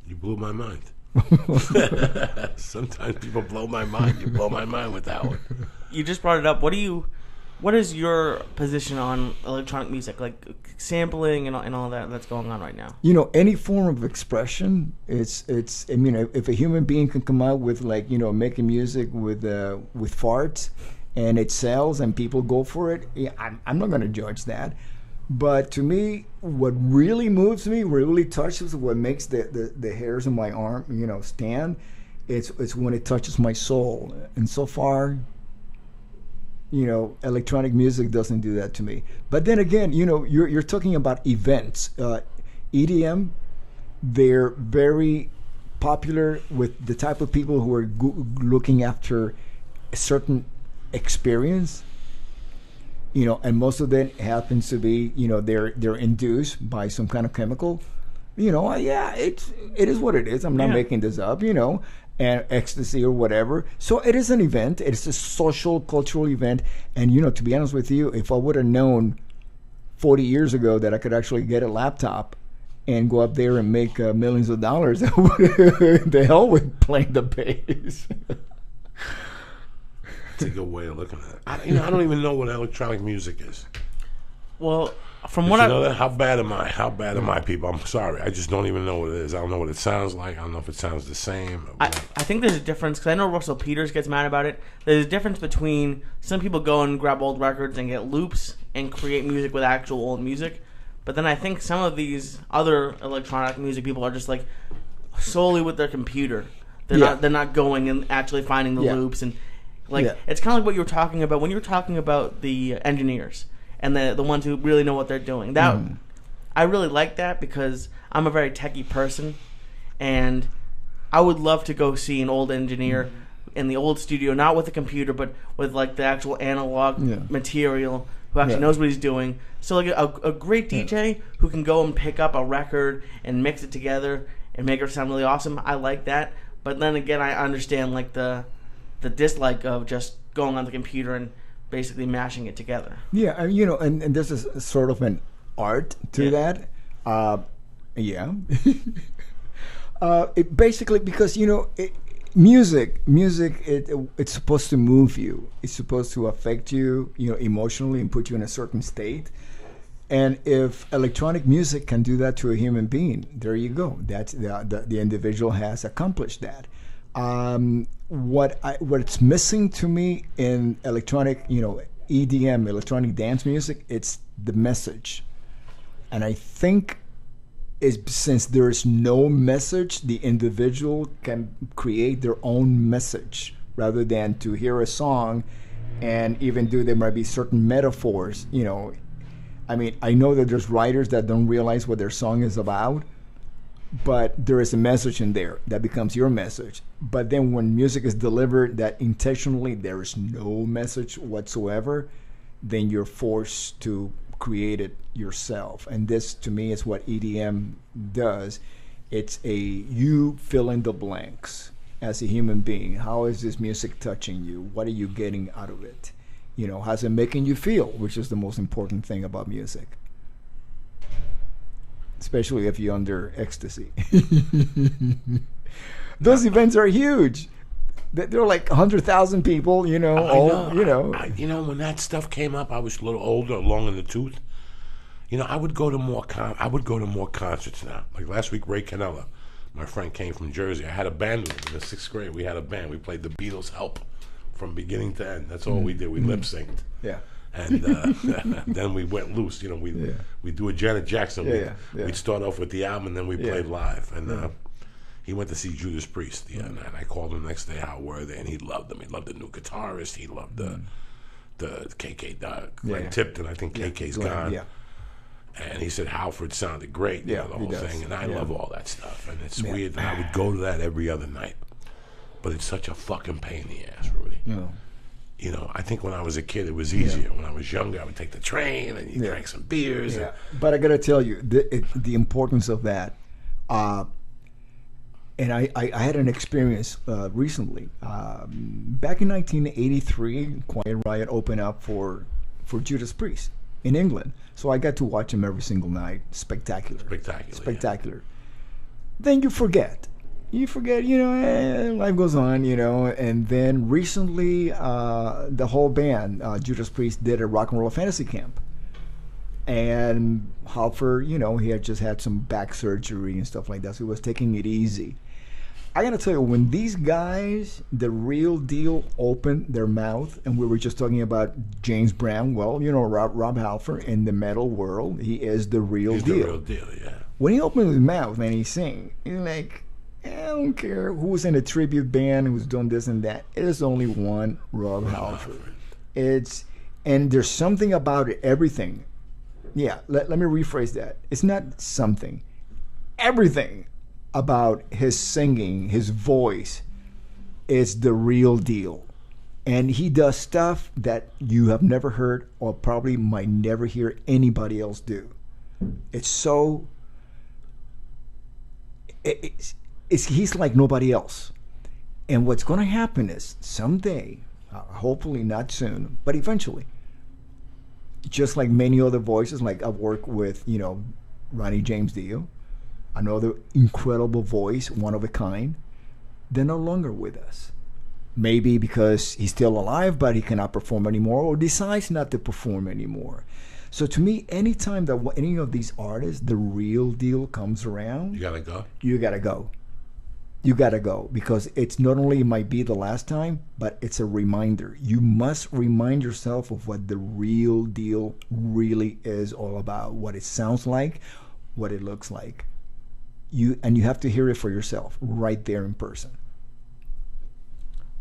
You blew my mind. Sometimes people blow my mind. You blow my mind with that one. You just brought it up. What is your position on electronic music, like sampling and all that's going on right now? Any form of expression. It's. I mean, if a human being can come out with making music with farts, and it sells and people go for it, I'm not going to judge that. But to me, what really moves me, what really touches, what makes the hairs on my arm, stand, it's when it touches my soul. And so far, electronic music doesn't do that to me. But then again, you're talking about events. EDM, they're very popular with the type of people who are looking after a certain experience. And most of them happens to be, they're induced by some kind of chemical. It is what it is. I'm not making this up, and ecstasy or whatever. So it is an event. It's a social, cultural event. And, to be honest with you, if I would have known 40 years ago that I could actually get a laptop and go up there and make millions of dollars, the hell with playing the bass. That's a good way of looking at it. I don't even know what electronic music is. Well, from Did what you know that? How bad am I? How bad am I, people? I'm sorry. I just don't even know what it is. I don't know what it sounds like. I don't know if it sounds the same. I think there's a difference, because I know Russell Peters gets mad about it. There's a difference between some people go and grab old records and get loops and create music with actual old music. But then I think some of these other electronic music people are just like solely with their computer. They're not going and actually finding the loops and it's kind of like what you were talking about when you were talking about the engineers and the ones who really know what they're doing. That I really like that, because I'm a very techie person, and I would love to go see an old engineer in the old studio, not with a computer, but with like the actual analog material, who actually knows what he's doing. So like a great DJ who can go and pick up a record and mix it together and make it sound really awesome. I like that. But then again, I understand like the dislike of just going on the computer and basically mashing it together. Yeah, and there's a sort of an art to that. It basically, because music, it's supposed to move you. It's supposed to affect you, emotionally, and put you in a certain state. And if electronic music can do that to a human being, there you go. That's the individual has accomplished that. What's missing to me in electronic, EDM, electronic dance music, it's the message. And I think since there is no message, the individual can create their own message rather than to hear a song and even there might be certain metaphors, I mean, I know that there's writers that don't realize what their song is about, but there is a message in there that becomes your message. But then when music is delivered that intentionally there is no message whatsoever, then you're forced to create it yourself. And this, to me, is what EDM does. It's you fill in the blanks as a human being. How is this music touching you? What are you getting out of it? How's it making you feel, which is the most important thing about music. Especially if you're under ecstasy. Those events are huge. They're like 100,000 people, when that stuff came up, I was a little older, long in the tooth. I would go to more concerts now. Like last week, Ray Canella, my friend, came from Jersey. I had a band with him in the 6th grade. We had a band. We played the Beatles' Help from beginning to end. That's all we did. We lip synced. Yeah. And then we went loose. We'd do a Janet Jackson. We'd start off with the album, and then we played live. And he went to see Judas Priest. And I called him the next day, how were they? And he loved them. He loved the new guitarist. He loved the KK, Glenn Tipton. I think KK's gone. Yeah. And he said Halford sounded great, the whole thing. And I love all that stuff. And it's weird that I would go to that every other night. But it's such a fucking pain in the ass, Rudy. Yeah. I think when I was a kid, it was easier. When I was younger, I would take the train and you drank some beers. Yeah. But I got to tell you, the importance of that. And I had an experience recently. Back in 1983, Quiet Riot opened up for Judas Priest in England. So I got to watch him every single night. Spectacular. Yeah. then you forget. Life goes on, and then recently the whole band, Judas Priest, did a rock and roll fantasy camp. And Halford, he had just had some back surgery and stuff like that, so he was taking it easy. I gotta tell you, when these guys, the real deal, opened their mouth, and we were just talking about James Brown, well, Rob Halford in the metal world, he is the real deal. He's the real deal, yeah. When he opened his mouth and he sing, he's like, I don't care who's in a tribute band, who's doing this and that. There's only one Rob Halford. And there's something about it, everything. Yeah, let me rephrase that. It's not something. Everything about his singing, his voice, is the real deal. And he does stuff that you have never heard or probably might never hear anybody else do. It's so... he's like nobody else. And what's going to happen is someday, hopefully not soon, but eventually, just like many other voices, like I've worked with, Ronnie James Dio, another incredible voice, one of a kind, they're no longer with us. Maybe because he's still alive, but he cannot perform anymore, or decides not to perform anymore. So to me, anytime that any of these artists, the real deal comes around, you gotta go. You gotta go. You gotta go, because it's not only might be the last time, but it's a reminder. You must remind yourself of what the real deal really is all about, what it sounds like, what it looks like. You have to hear it for yourself right there in person.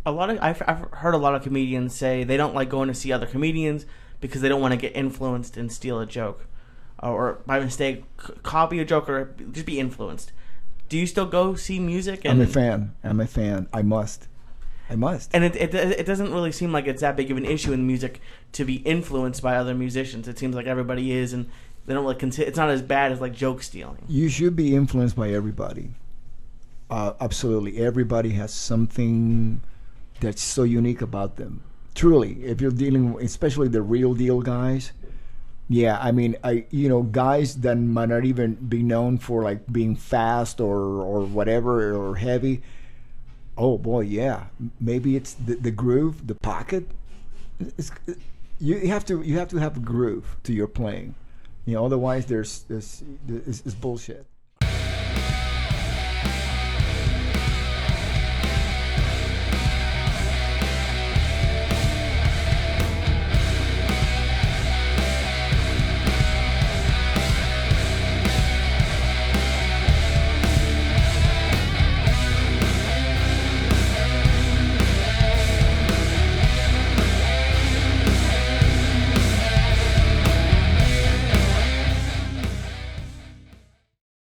I've heard a lot of comedians say they don't like going to see other comedians because they don't want to get influenced and steal a joke, or by mistake copy a joke, or just be influenced. Do you still go see music? I'm a fan. I must. And it doesn't really seem like it's that big of an issue in music to be influenced by other musicians. It seems like everybody is, and they don't like consider. It's not as bad as like joke stealing. You should be influenced by everybody. Absolutely, everybody has something that's so unique about them. Truly, if you're dealing, especially the real deal guys. Yeah, I mean, guys that might not even be known for like being fast or whatever or heavy. Oh boy, yeah, maybe it's the groove, the pocket. You have to have a groove to your playing. Otherwise, it's bullshit.